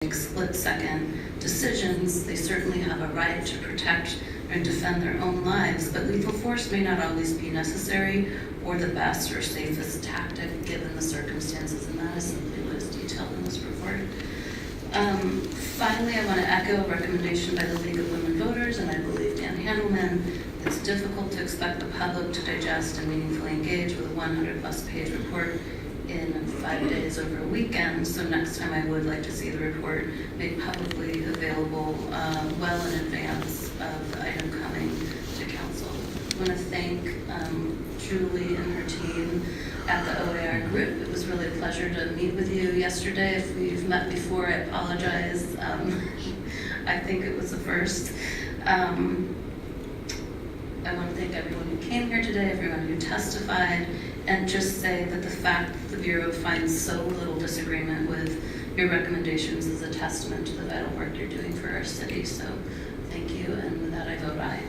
make split-second decisions. They certainly have a right to protect and defend their own lives, but lethal force may not always be necessary or the best or safest tactic given the circumstances, and that is simply what is detailed in this report. Finally, I want to echo a recommendation by the League of Women Voters, and I believe Dan Handelman. It's difficult to expect the public to digest and meaningfully engage with a 100-plus page report in 5 days over a weekend, so next time I would like to see the report made publicly available well in advance of the item coming to council. I want to thank Julie and her team at the OAR group. It was really a pleasure to meet with you yesterday. If we've met before, I apologize. I think it was the first. I want to thank everyone who came here today, everyone who testified, and just say that the fact that the Bureau finds so little disagreement with your recommendations is a testament to the vital work you're doing for our city. So thank you, and with that I vote aye.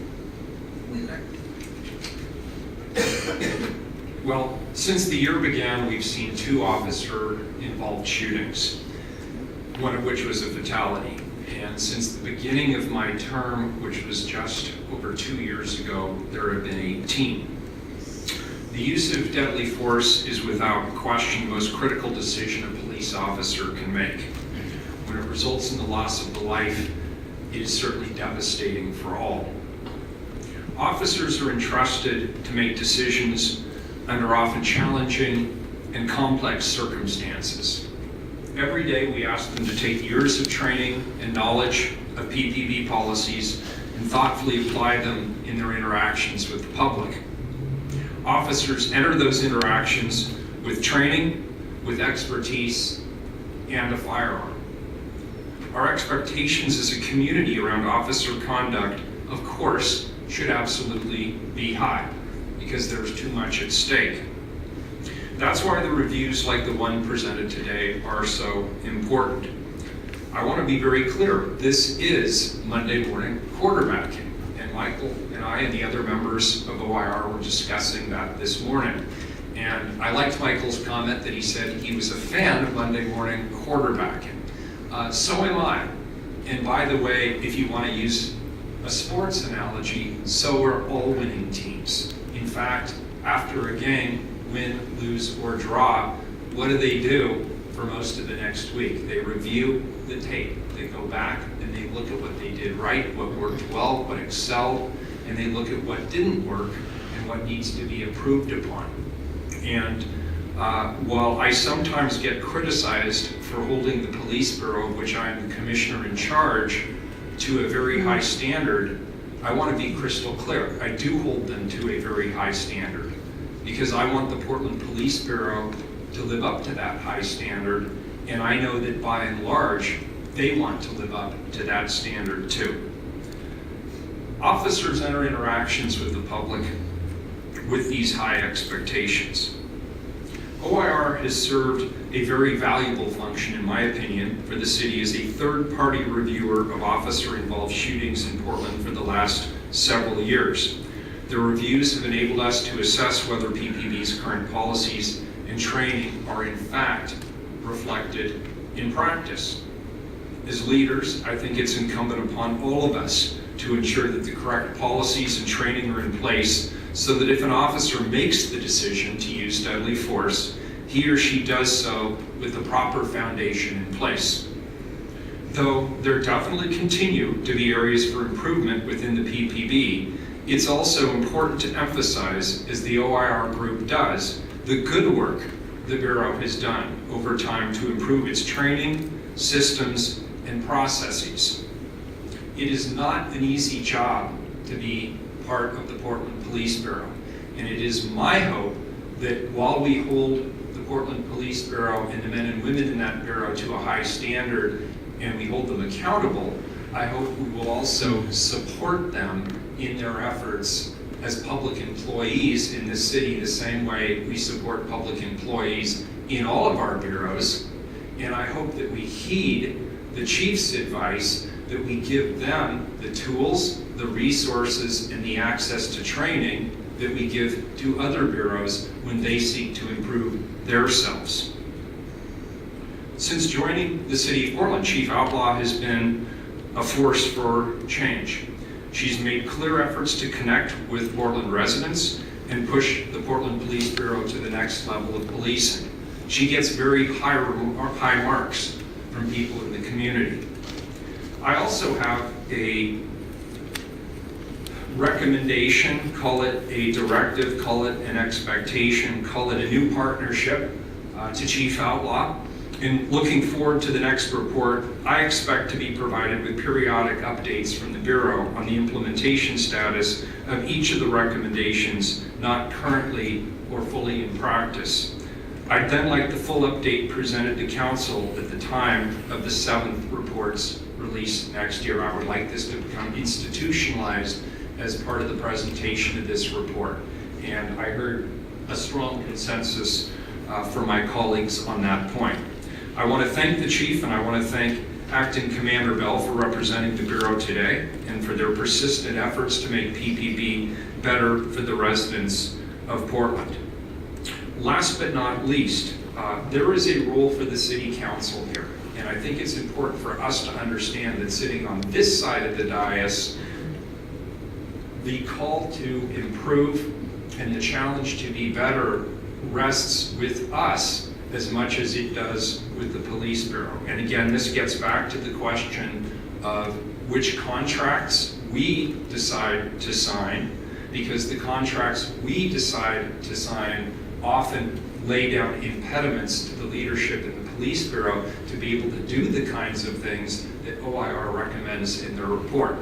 Well, since the year began, we've seen 2 officer-involved shootings, one of which was a fatality. And since the beginning of my term, which was just over 2 years ago, there have been 18. The use of deadly force is without question the most critical decision a police officer can make. When it results in the loss of the life, it is certainly devastating for all. Officers are entrusted to make decisions under often challenging and complex circumstances. Every day we ask them to take years of training and knowledge of PPB policies and thoughtfully apply them in their interactions with the public. Officers enter those interactions with training, with expertise, and a firearm. Our expectations as a community around officer conduct, of course, should absolutely be high because there's too much at stake. That's why the reviews like the one presented today are so important. I want to be very clear, this is Monday morning quarterbacking, and Michael and I and the other members of OIR were discussing that this morning. And I liked Michael's comment that he said he was a fan of Monday morning quarterbacking. So am I. And by the way, if you want to use a sports analogy, so are all winning teams. In fact, after a game, win, lose, or draw, what do for most of the next week? They review the tape. They go back and they look at what they did right, what worked well, what excelled, and they look at what didn't work and what needs to be improved upon. And while I sometimes get criticized for holding the Police Bureau, of which I'm the commissioner in charge, to a very high standard, I want to be crystal clear. I do hold them to a very high standard because I want the Portland Police Bureau to live up to that high standard, and I know that by and large, they want to live up to that standard too. Officers enter interactions with the public with these high expectations. OIR has served a very valuable function, in my opinion, for the city as a third-party reviewer of officer-involved shootings in Portland for the last several years. The reviews have enabled us to assess whether PPB's current policies and training are in fact reflected in practice. As leaders, I think it's incumbent upon all of us to ensure that the correct policies and training are in place so that if an officer makes the decision to use deadly force, he or she does so with the proper foundation in place. Though there definitely continue to be areas for improvement within the PPB, it's also important to emphasize, as the OIR group does, the good work the Bureau has done over time to improve its training, systems, and processes. It is not an easy job to be part of the Portland Police Bureau, and it is my hope that while we hold the Portland Police Bureau and the men and women in that bureau to a high standard and we hold them accountable, I hope we will also support them in their efforts as public employees in the city the same way we support public employees in all of our bureaus. And I hope that we heed the chief's advice, that we give them the tools, the resources, and the access to training that we give to other bureaus when they seek to improve themselves. Since joining the City of Portland, Chief Outlaw has been a force for change. She's made clear efforts to connect with Portland residents and push the Portland Police Bureau to the next level of policing. She gets very high marks from people in the community. I also have a recommendation, call it a directive, call it an expectation, call it a new partnership to Chief Outlaw. In looking forward to the next report, I expect to be provided with periodic updates from the Bureau on the implementation status of each of the recommendations not currently or fully in practice. I'd then like the full update presented to Council at the time of the 7th report's release next year. I would like this to become institutionalized as part of the presentation of this report. And I heard a strong consensus from my colleagues on that point. I want to thank the Chief and I want to thank Acting Commander Bell for representing the Bureau today and for their persistent efforts to make PPB better for the residents of Portland. Last but not least, there is a role for the City Council here. And I think it's important for us to understand that sitting on this side of the dais, the call to improve and the challenge to be better rests with us as much as it does with the Police Bureau. And again, this gets back to the question of which contracts we decide to sign, because the contracts we decide to sign often lay down impediments to the leadership in the Police Bureau to be able to do the kinds of things that OIR recommends in their report.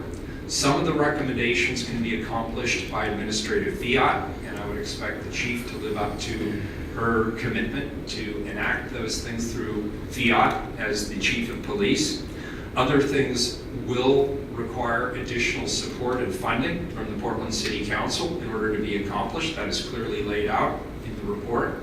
Some of the recommendations can be accomplished by administrative fiat, and I would expect the Chief to live up to her commitment to enact those things through fiat as the Chief of Police. Other things will require additional support and funding from the Portland City Council in order to be accomplished. That is clearly laid out in the report.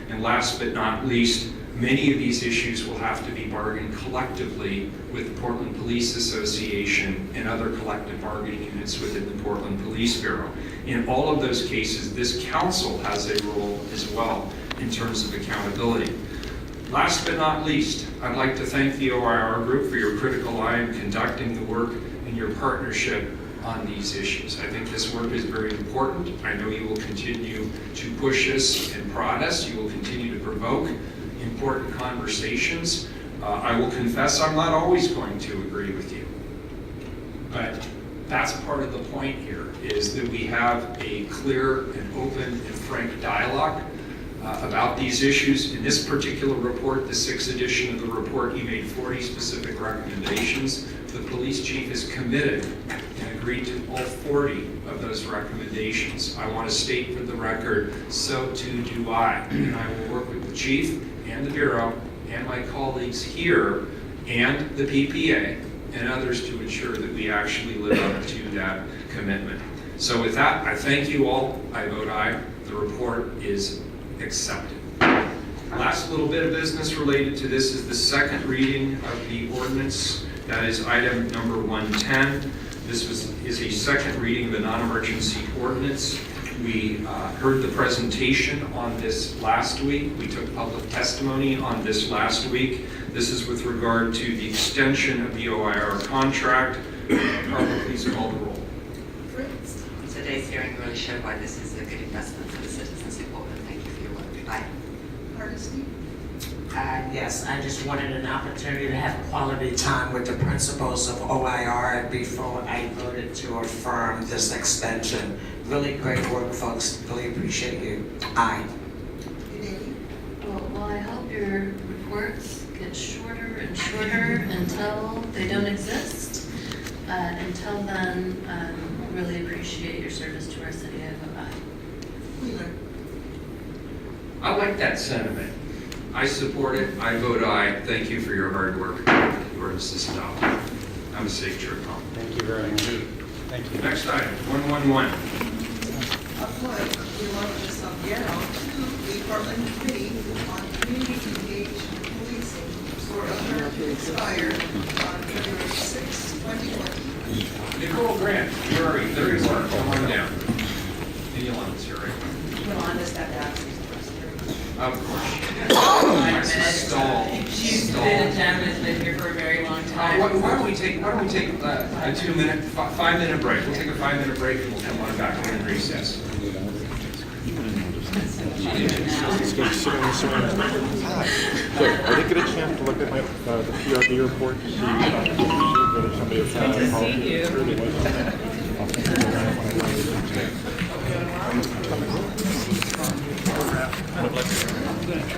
And last but not least, many of these issues will have to be bargained collectively with the Portland Police Association and other collective bargaining units within the Portland Police Bureau. In all of those cases, this council has a role as well in terms of accountability. Last but not least, I'd like to thank the OIR group for your critical eye in conducting the work and your partnership on these issues. I think this work is very important. I know you will continue to push us and prod us. You will continue to provoke important conversations. I will confess I'm not always going to agree with you. But that's part of the point here, is that we have a clear and open and frank dialogue about these issues. In this particular report, the 6th edition of the report, he made 40 specific recommendations. The police chief is committed and agreed to all 40 of those recommendations. I want to state for the record, so too do I. And I will work with the chief and the Bureau and my colleagues here and the PPA and others to ensure that we actually live up to that commitment. So with that, I thank you all. I vote aye. The report is accepted. Last little bit of business related to this is the second reading of the ordinance. That is item number 110. This is a second reading of the non-emergency ordinance. We heard the presentation on this last week. We took public testimony on this last week. This is with regard to the extension of the OIR contract. Barbara, please call the roll. Fritz. Today's hearing really showed why this is a good investment for the citizens of Portland. Thank you for your work. Aye. Hardesty. Yes, I just wanted an opportunity to have quality time with the principals of OIR before I voted to affirm this extension. Really great work, folks. Really appreciate you. Aye. Well, I hope your reports get shorter and shorter until they don't exist. Until then, really appreciate your service to our city. I vote aye. Wheeler. I like that sentiment. I support it. I vote aye. Thank you for your hard work. The ordinance is adopted. Have a safe trip home. Thank you very much. Thank you. Next item, 111. Appoint Yolanda Salguero to the Portland Committee on Community Engagement Policing for a term to expire on February 6, 2020. Nicole Grant, there you are. Come on down. And Yolanda's here, right? Yolanda's got that. Of course. Stall. She's been a gentleman, has been here for a very long time. Why don't we take a 2-minute, 5-minute break? We'll take a 5-minute break and we'll come on back in recess. It's going to sit on the surroundings. So, I didn't get a chance to look at my, the PRB report to see whether somebody was Good to see you. really was on that.